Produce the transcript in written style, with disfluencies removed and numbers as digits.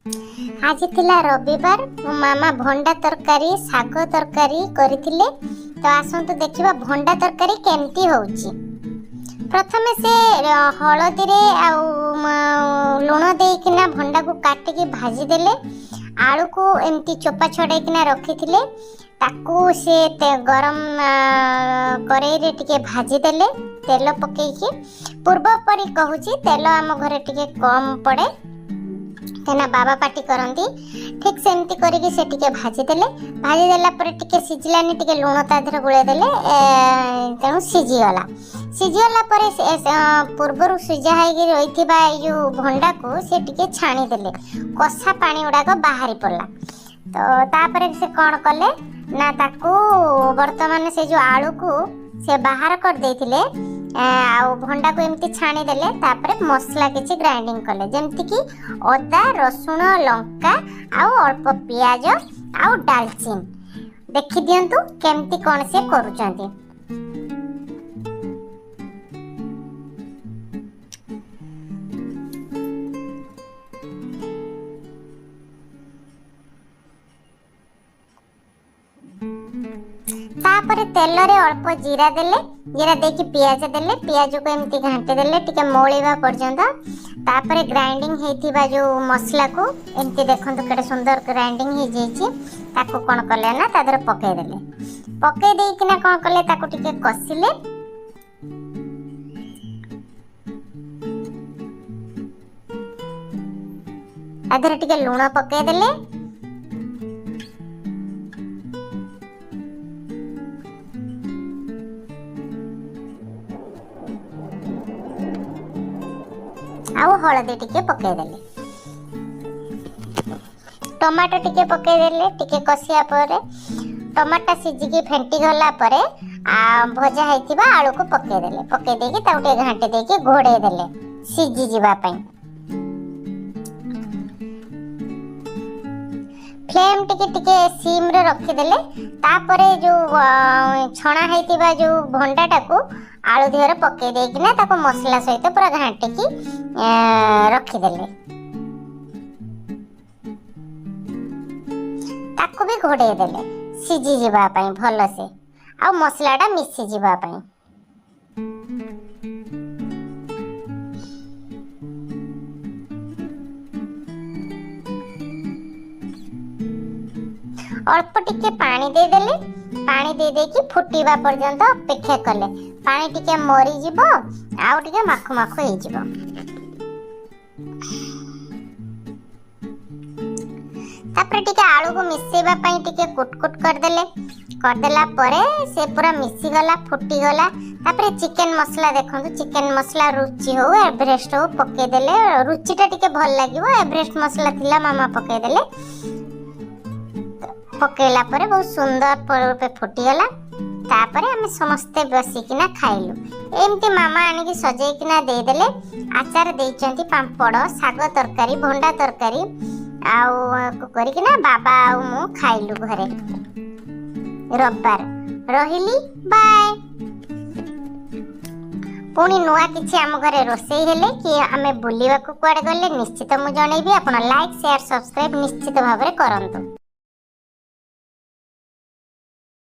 आज थिला रविवार मो मामा भंडा तरकारी साग तरकारी करथिले। तो आसंतु देखिबा भंडा तरकारी केमती होउची। प्रथमे से हळदी रे लुण देकिना भंडा को काटिकी भाजी देले। आलू को एमती चोपा छड़ेकिना रखिथिले। ताकू से गरम करेई रे टिके भाजी देले तेल पकेकी। पूर्व परी कहूची तेल आम घरे टिके कम पड़े तेना बाबा पाटी करंती। ठीक सेमती करिकी से टिके भाजी देला पर टिके सिझलानी टिके लुण ता धरे गुळे देले तेणु सिझिगला पर पूर्वर सिझा हैकी रहिथिबा जो भंडा को से टिके छाणी देले। कसा पानी उडाक बाहरी पड़ला। तो तापर से कौन कले ना ताकू वर्तमान से जो आलू को से बाहर कर देथिले आउ भंडा को एमती छाणी देले। तापर मसला किछि ग्राइंडिंग कले जेमति कि अदा रसुण लंका आउ अल्प पियाज आउ डालचीन। देखि दियंतु केमती कोन से करूचंती। तापर तेल रे अल्प जीरा देले। जीरा देकी पियाज देले। पियाज को एमती घांटे देले टिके मोळीबा पर्यंत। तापर ग्राइंडिंग हेथिबा जो मसला को एमती देखंतु केडे सुंदर ग्राइंडिंग हे जेची। ताको कोन करले ना तादर पके देले। पके देकिना कोन करले ताको टिके कसिले। आधर टिके लूण पके देले। आउ हळदी टिके पके देले। टमाटो टिके पके देले। टिके कसिया परे टमाटा सिझिकी फेंटी गला परे भजा हैथिबा आलू को पके देले। पके देकी ताउटे घांटे देकी घोड़े देले सिझी जिबा पई। फ्लेम टिके सिम रे रखी देले। तापरे जो छणा हैथिबा जो भंडाटा को आलू दिहरे पके देकिना ताको मसला सहित पूरा घांटे की रखी देले। ताको भी घोड़े देले सिझी जिबा पई भल से आ मसलाटा मिसी जिबा पई। अल्प टिके पानी दे देले। पानी दे देकी फुटीबा पर्यंत अपेक्षा कले। पानी टिके मरी जिवो आउ टिके माखु माखु हे जिवो। तापर टिके आलू को मिसेबा पई टिके कुटकुट कर देला परे से पूरा मिसी गला फुटी गला। तापर चिकन मसला देखंतु चिकन मसला रुचि हो एवरेस्ट हो पके देले। रुचिटा टिके भल लागिवो। एवरेस्ट मसला थिला मामा पके देले। पकेला परे बहुत सुंदर रूपे फुटीगला। तापरे आमे समस्ते बसिकिना खाइलु। एमती मामा आनिकी सजेकिना दे देले। आचार देइचंती पांपड़ साग तरकारी भंडा तरकारी आउ करिकिना बाबा आउ मु खाइलु घरे। रविवार रहिली बाय। पुणी नुआ किछि आम घरे रोसई हेले कि आमे बुलिबा को कुआडे गले निश्चित मु जणैबी। आपण लाइक शेयर सब्सक्राइब निश्चित भाबरे करंतु।